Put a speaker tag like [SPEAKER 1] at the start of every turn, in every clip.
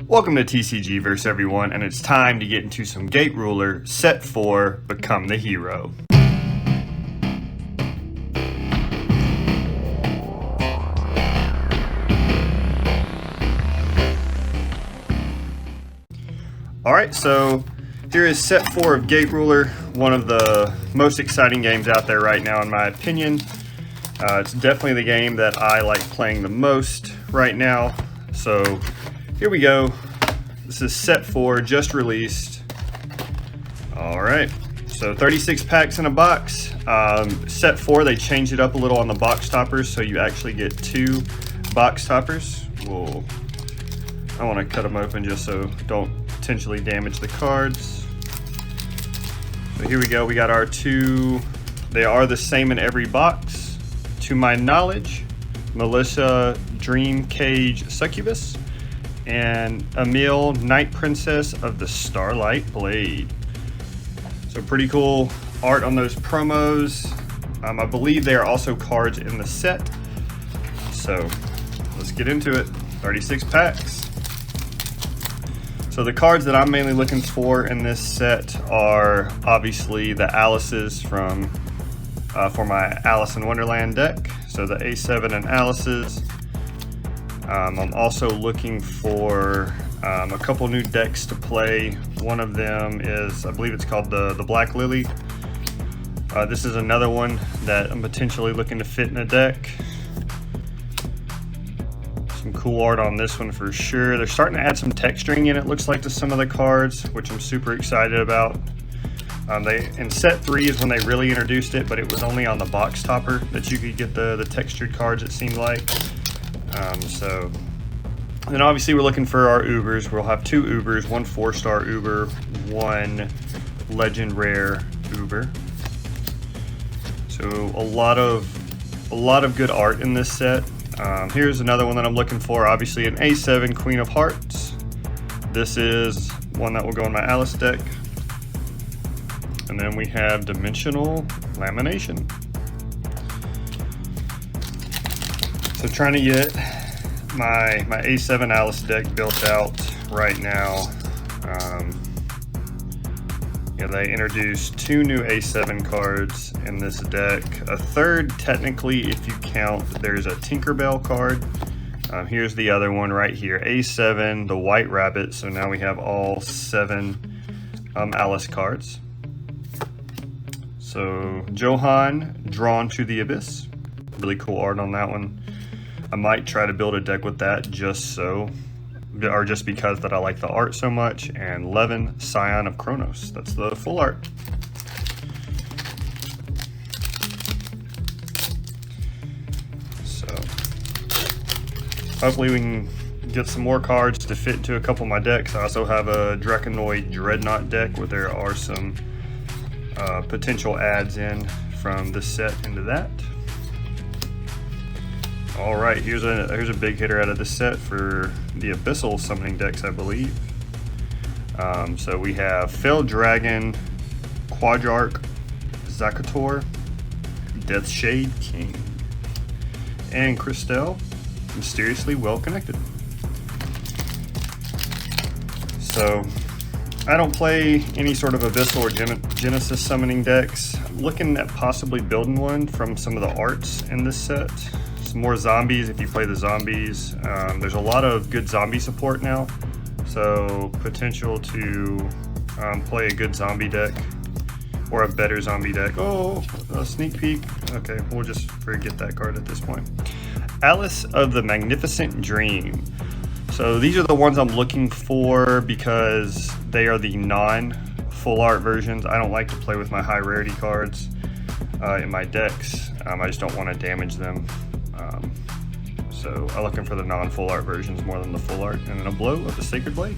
[SPEAKER 1] Welcome to TCGVerse, everyone, and it's time to get into some Gate Ruler Set 4 Become the Hero. Alright, so here is Set 4 of Gate Ruler, one of the most exciting games out there right now in my opinion. It's definitely the game that I like playing the most right now. So here we go. This is Set 4, just released. Alright, so 36 packs in a box. Set 4, they changed it up a little on the box toppers, so you actually get 2 box toppers. I want to cut them open just so don't potentially damage the cards. So here we go, we got our 2. They are the same in every box. To my knowledge, Melissa Dream Cage Succubus and Emil Night Princess of the Starlight Blade. So pretty cool art on those promos. I believe they are also cards in the set. So let's get into it. 36 packs. So the cards that I'm mainly looking for in this set are obviously the Alice's from for my Alice in Wonderland deck. So the A7 and Alice's. I'm also looking for a couple new decks to play. One of them is, I believe it's called the Black Lily. This is another one that I'm potentially looking to fit in a deck. Some cool art on this one for sure. They're starting to add some texturing in, it looks like, to some of the cards, which I'm super excited about. In set 3 is when they really introduced it, but it was only on the box topper that you could get the textured cards, it seemed like. So then obviously we're looking for our Ubers. We'll have 2 Ubers, 1 4-star Uber, 1 Legend Rare Uber. So a lot of good art in this set. Here's another one that I'm looking for, obviously an A7 Queen of Hearts. This is one that will go in my Alice deck. And then we have Dimensional Lamination. So trying to get my A7 Alice deck built out right now. They introduced 2 new A7 cards in this deck. A third, technically, if you count, there's a Tinkerbell card. Here's the other one right here, A7, the White Rabbit. So now we have all 7 Alice cards. So Johan, Drawn to the Abyss. Really cool art on that one. I might try to build a deck with that just because that I like the art so much. And Levin, Scion of Kronos. That's the full art. So hopefully we can get some more cards to fit into a couple of my decks. I also have a Draconoid Dreadnought deck where there are some potential adds in from this set into that. Alright, here's a big hitter out of the set for the Abyssal summoning decks, I believe. So we have Felled Dragon, Quadrarch, Zakator, Deathshade King, and Christelle, Mysteriously Well Connected. So I don't play any sort of Abyssal or Genesis summoning decks. I'm looking at possibly building one from some of the arts in this set. Some more zombies if you play the zombies. There's a lot of good zombie support now, so potential to play a good zombie deck or a better zombie deck. Oh, a sneak peek. Okay, we'll just forget that card at this point. Alice of the Magnificent Dream. So these are the ones I'm looking for because they are the non-full art versions. I don't like to play with my high rarity cards in my decks. I just don't want to damage them. So I'm looking for the non-full art versions more than the full art. And then a Blow of the Sacred Blade.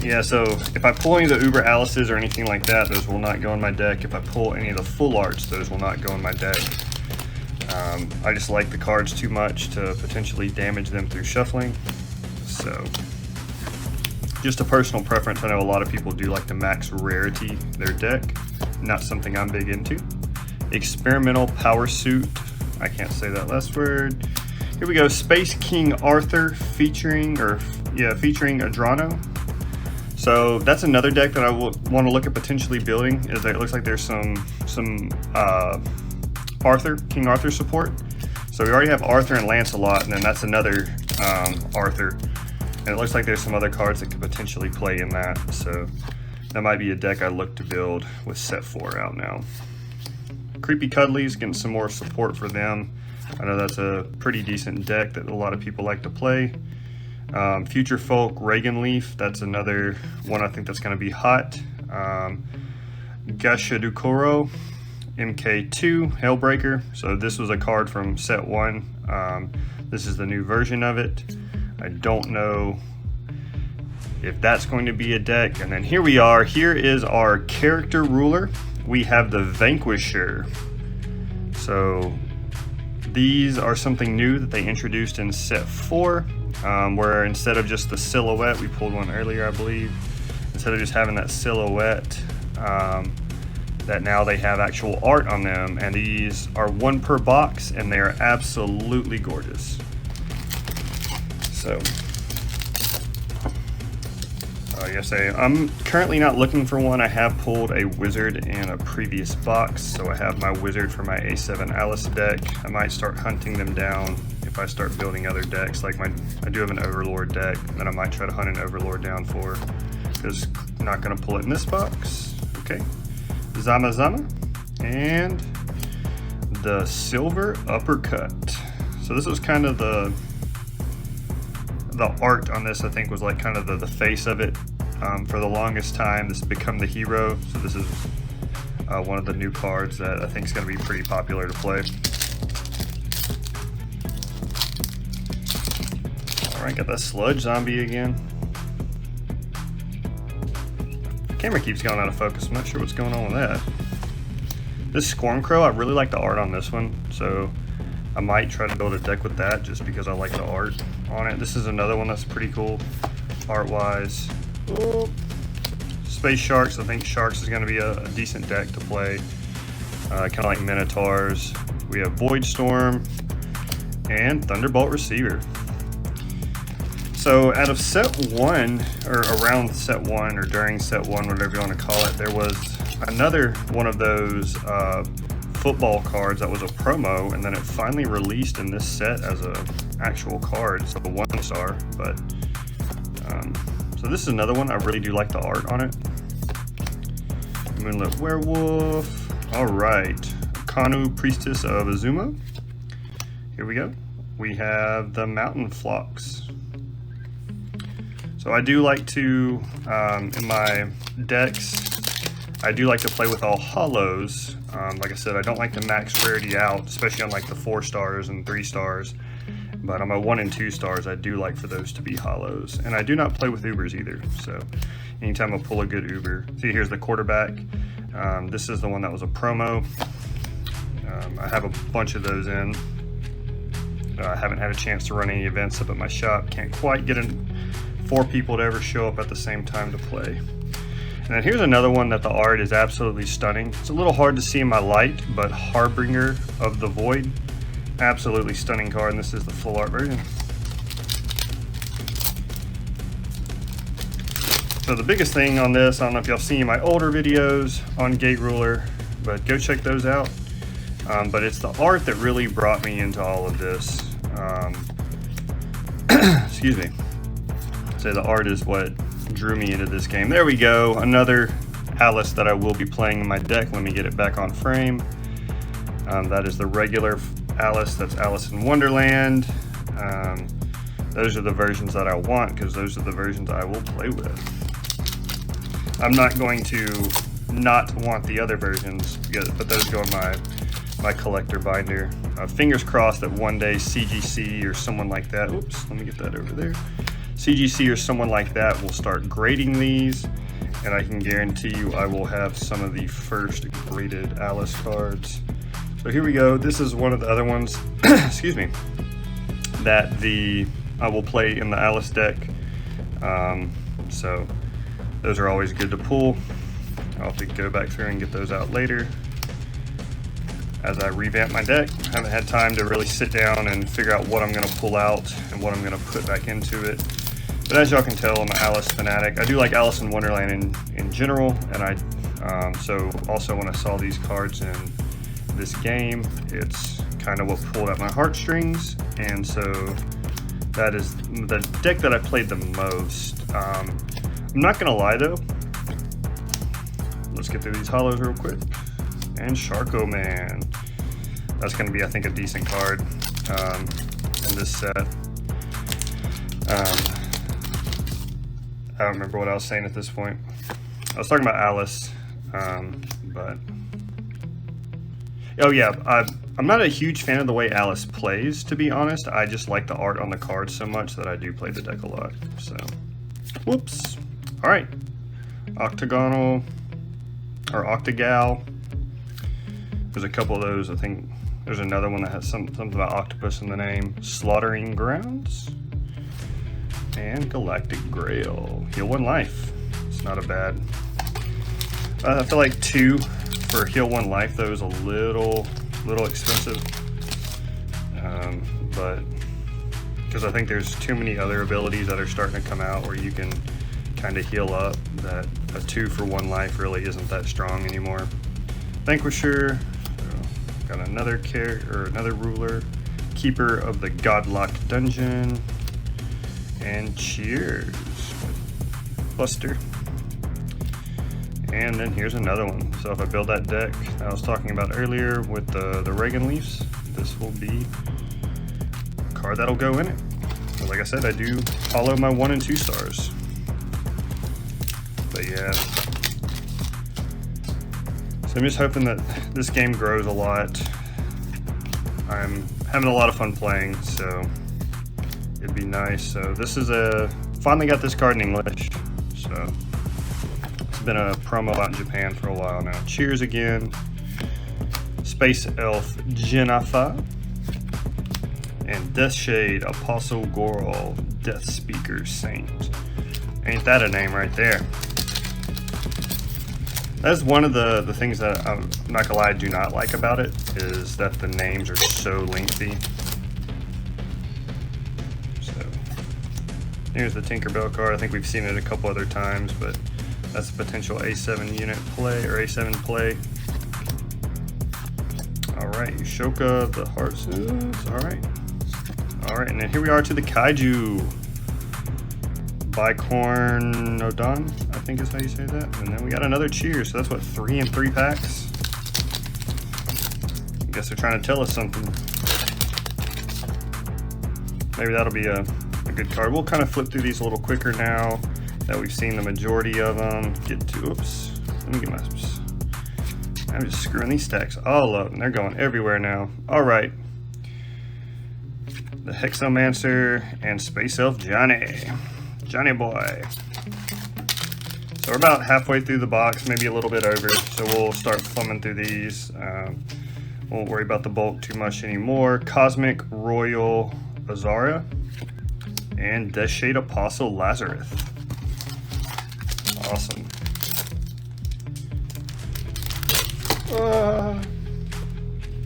[SPEAKER 1] Yeah, so if I pull any of the Uber Alice's or anything like that, those will not go in my deck. If I pull any of the full arts, those will not go in my deck. I just like the cards too much to potentially damage them through shuffling. So just a personal preference. I know a lot of people do like to max rarity their deck. Not something I'm big into. Experimental Power Suit. I can't say that last word. Here we go, Space King Arthur featuring Adrano. So that's another deck that I will want to look at potentially building. Is that it looks like there's some King Arthur support. So we already have Arthur and Lancelot, and then that's another Arthur. And it looks like there's some other cards that could potentially play in that. So that might be a deck I look to build with set 4 out now. Creepy Cuddlies, getting some more support for them. I know that's a pretty decent deck that a lot of people like to play. Future Folk, Reagan Leaf, that's another one I think that's going to be hot. Gashadukoro, MK2, Hellbreaker. So this was a card from set 1. This is the new version of it. I don't know if that's going to be a deck. And then here we are. Here is our character ruler. We have the Vanquisher. So these are something new that they introduced in set 4, where instead of just the silhouette, we pulled one earlier I believe, instead of just having that silhouette, that now they have actual art on them, and these are 1 per box, and they are absolutely gorgeous. So I'm currently not looking for one. I have pulled a wizard in a previous box, so I have my wizard for my A7 Alice deck. I might start hunting them down if I start building other decks. Like I do have an Overlord deck that I might try to hunt an Overlord down for, because I'm not going to pull it in this box. Okay, Zama Zama and the Silver Uppercut. So this was kind of the art on this, I think, was like kind of the face of it. For the longest time, this has become the hero. So this is one of the new cards that I think is going to be pretty popular to play. Alright, got that Sludge Zombie again. The camera keeps going out of focus. I'm not sure what's going on with that. This Scorncrow, I really like the art on this one. So I might try to build a deck with that just because I like the art on it. This is another one that's pretty cool art-wise. Oh. Space Sharks, I think Sharks is going to be a decent deck to play. Kind of like Minotaurs. We have Void Storm and Thunderbolt Receiver. So out of set 1, or around set 1, or during set 1, whatever you want to call it, there was another one of those football cards that was a promo, and then it finally released in this set as a actual card. So the 1-star, but so this is another one. I really do like the art on it. Moonlit Werewolf. All right, Kanu, Priestess of Azuma. Here we go. We have the Mountain Phlox. So I do like to, in my decks, I do like to play with all hollows. Like I said, I don't like to max rarity out, especially on like the 4-stars and 3-stars. But on my 1 and 2 stars, I do like for those to be hollows. And I do not play with Ubers either. So anytime I pull a good Uber. See, here's the quarterback. This is the one that was a promo. I have a bunch of those in. I haven't had a chance to run any events up at my shop. Can't quite get 4 people to ever show up at the same time to play. And then here's another one that the art is absolutely stunning. It's a little hard to see in my light, but Harbinger of the Void. Absolutely stunning card, and this is the full art version. So the biggest thing on this, I don't know if y'all seen my older videos on Gate Ruler, but go check those out. But it's the art that really brought me into all of this. Excuse me. So the art is what drew me into this game. There we go, another Alice that I will be playing in my deck. Let me get it back on frame. That is the regular Alice, that's Alice in Wonderland. Those are the versions that I want, because those are the versions I will play with. I'm not going to not want the other versions, but those go in my collector binder. Fingers crossed that one day CGC or someone like that, oops, let me get that over there. CGC or someone like that will start grading these, and I can guarantee you I will have some of the first graded Alice cards. So here we go. This is one of the other ones, excuse me, that I will play in the Alice deck. So those are always good to pull. I'll have to go back through and get those out later. as I revamp my deck. I haven't had time to really sit down and figure out what I'm going to pull out and what I'm going to put back into it. But as y'all can tell, I'm an Alice fanatic. I do like Alice in Wonderland in general, and so also when I saw these cards in this game, it's kind of what pulled at my heartstrings, and so that is the deck that I played the most. I'm not gonna lie though, let's get through these hollows real quick. And Sharko Man, that's gonna be, I think, a decent card in this set. I don't remember what I was saying at this point. I was talking about Alice, but oh yeah, I'm not a huge fan of the way Alice plays, to be honest. I just like the art on the card so much that I do play the deck a lot. So, whoops. All right, Octagonal or Octagal. There's a couple of those. I think there's another one that has something about octopus in the name. Slaughtering Grounds. And Galactic Grail. Heal 1 life. It's not a bad. I feel like 2 for Heal 1 life though is a little expensive. But because I think there's too many other abilities that are starting to come out where you can kind of heal up, that a 2 for 1 life really isn't that strong anymore. Vanquisher. Got another character or another ruler. Keeper of the Godlocked Dungeon. And Cheers, Buster. And then here's another one. So if I build that deck that I was talking about earlier with the Reagan Leafs, this will be a card that'll go in it. So like I said, I do follow my 1 and 2 stars. But yeah. So I'm just hoping that this game grows a lot. I'm having a lot of fun playing, so it'd be nice. So this is finally got this card in English. So it's been a promo out in Japan for a while now. Cheers again. Space Elf Jennifer. And Deathshade Apostle Goral Death Speaker Saint. Ain't that a name right there? That's one of the things that I'm not gonna lie, I do not like about it, is that the names are so lengthy. Here's the Tinkerbell card. I think we've seen it a couple other times, but that's a potential A7 unit play, or A7 play. Alright, Yushoka, the Heartsons. Alright, and then here we are to the Kaiju. Bicornodon, I think is how you say that. And then we got another Cheers, so that's what, 3 in 3 packs? I guess they're trying to tell us something. Maybe that'll be a good card. We'll kind of flip through these a little quicker now that we've seen the majority of them. Oops, let me get my, I'm just screwing these stacks all up and they're going everywhere now. All right, the Hexomancer and Space Elf Johnny boy. So we're about halfway through the box, maybe a little bit over, so we'll start thumbing through these. Won't worry about the bulk too much anymore. Cosmic Royal Azara and Deathshade Apostle Lazarus. Awesome.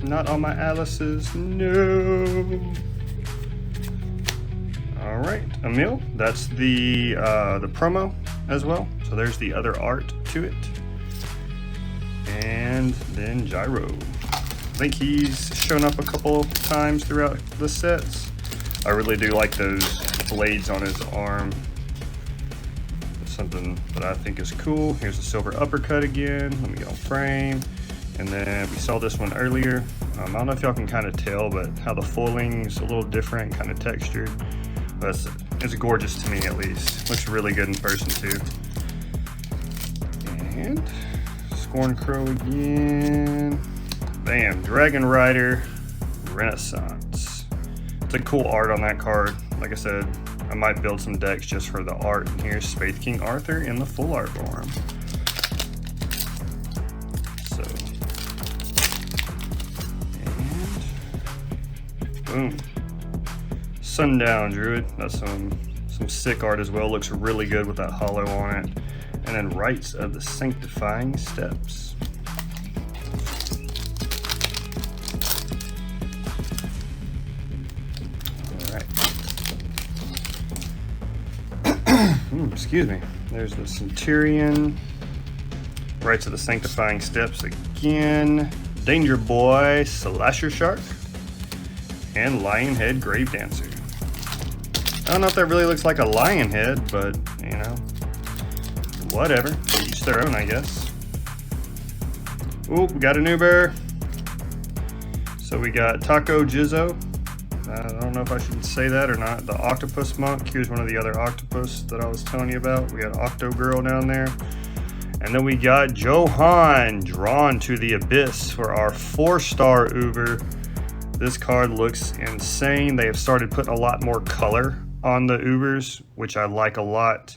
[SPEAKER 1] Not on my Alice's, no. All right, Emil, that's the promo as well. So there's the other art to it. And then Gyro. I think he's shown up a couple times throughout the sets. I really do like those blades on his arm. It's something that I think is cool. Here's a silver uppercut again. Let me get on frame. And then we saw this one earlier. I don't know if y'all can kind of tell, but how the foiling's a little different, kind of textured. But it's gorgeous to me, at least. Looks really good in person too. And Scorn Crow again. Bam, Dragon Rider Renaissance. It's a cool art on that card. Like I said, I might build some decks just for the art. And here's Space King Arthur in the full art form. So, and boom. Sundown Druid. That's some sick art as well. Looks really good with that hollow on it. And then Rites of the Sanctifying Steps. Excuse me. There's the Centurion. Rites of the Sanctifying Steps again. Danger Boy, Slasher Shark, and Lionhead Grave Dancer. I don't know if that really looks like a lion head, but you know, whatever. Each their own, I guess. Ooh, we got an Uber. So we got Taco Jizzo. I don't know if I should say that or not. The Octopus Monk. Here's one of the other octopus that I was telling you about. We got Octo Girl down there. And then we got Johan, Drawn to the Abyss, for our 4-star Uber. This card looks insane. They have started putting a lot more color on the Ubers, which I like a lot.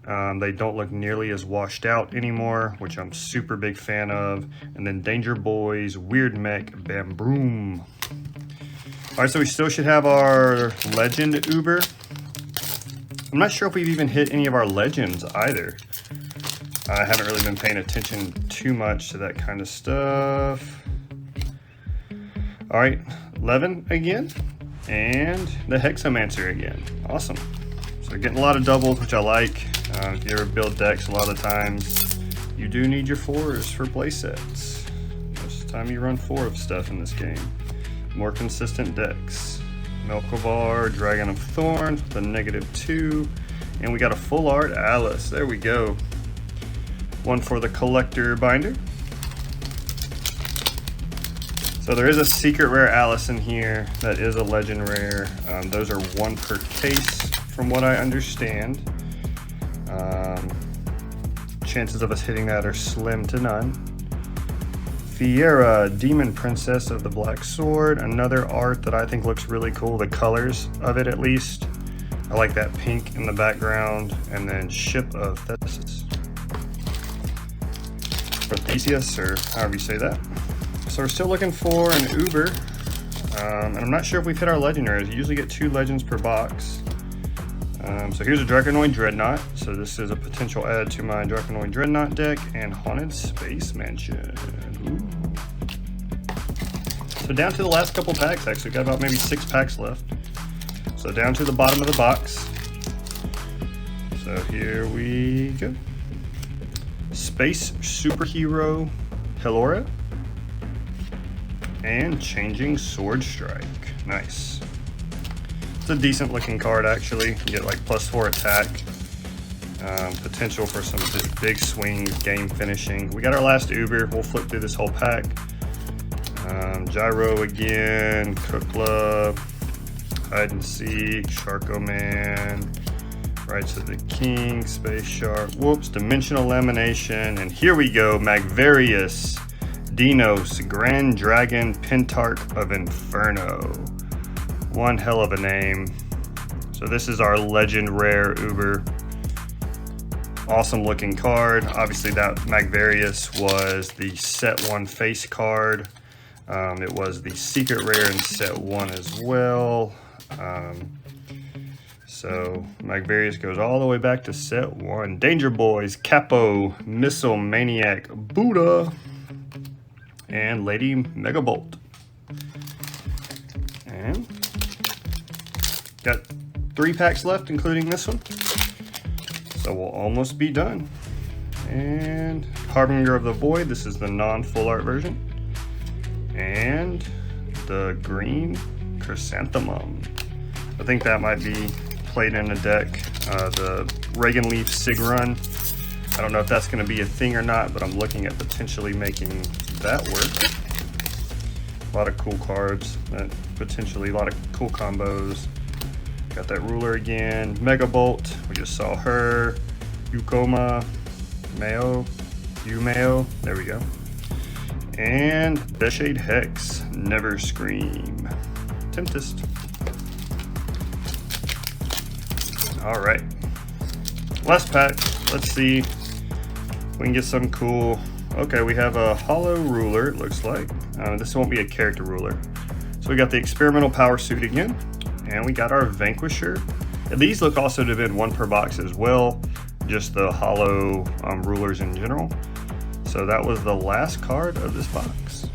[SPEAKER 1] They don't look nearly as washed out anymore, which I'm super big fan of. And then Danger Boy's Weird Mech Bam Broom. All right, so we still should have our Legend Uber. I'm not sure if we've even hit any of our Legends either. I haven't really been paying attention too much to that kind of stuff. All right, Levin again, and the Hexomancer again. Awesome. So getting a lot of doubles, which I like. If you ever build decks, a lot of the times you do need your 4s for play sets. Most of the time you run 4 of stuff in this game. More consistent decks. Melkovar, Dragon of Thorns with a -2, and we got a full art Alice. There we go. One for the collector binder. So there is a secret rare Alice in here that is a legend rare. Those are 1 per case from what I understand. Chances of us hitting that are slim to none. Fiera, Demon Princess of the Black Sword. Another art that I think looks really cool. The colors of it, at least. I like that pink in the background. And then Ship of Theseus. Or Theseus, or however you say that. So we're still looking for an Uber. And I'm not sure if we've hit our legendaries. You usually get 2 legends per box. So here's a Draconoid Dreadnought. So this is a potential add to my Draconoid Dreadnought deck, and Haunted Space Mansion. Ooh. So down to the last couple packs, actually. Got about maybe 6 packs left. So down to the bottom of the box. So here we go. Space Superhero Helora. And Changing Sword Strike. Nice. It's a decent looking card, actually. You get like +4 attack. Potential for some just big swings, game finishing. We got our last Uber. We'll flip through this whole pack. Gyro again, Kukla, Hide and Seek, Sharko Man, Rites of the King, Space Shark, whoops, Dimensional Lamination, and here we go, Magvarius, Dinos, Grand Dragon, Pentarch of Inferno. One hell of a name. So this is our legend rare Uber. Awesome looking card. Obviously that Magvarius was the set 1 face card. It was the secret rare in set 1 as well. So Magvarius goes all the way back to set 1. Danger Boys, Capo, Missile Maniac, Buddha, and Lady Megabolt. And got 3 packs left, including this one. So we'll almost be done. And Harbinger of the Void, this is the non-full art version. And the green Chrysanthemum. I think that might be played in a deck. The Reagan Leaf Sig Run. I don't know if that's going to be a thing or not, but I'm looking at potentially making that work. A lot of cool cards, potentially a lot of cool combos. Got that ruler again. Megabolt, we just saw her. Yukoma, Umeo, there we go. And Deathshade Hex, Never Scream. Tempest. All right, last pack. Let's see if we can get some cool. Okay, we have a hollow ruler, it looks like. This won't be a character ruler. So we got the experimental power suit again, and we got our Vanquisher. And these look also to have been 1 per box as well, just the hollow rulers in general. So that was the last card of this box.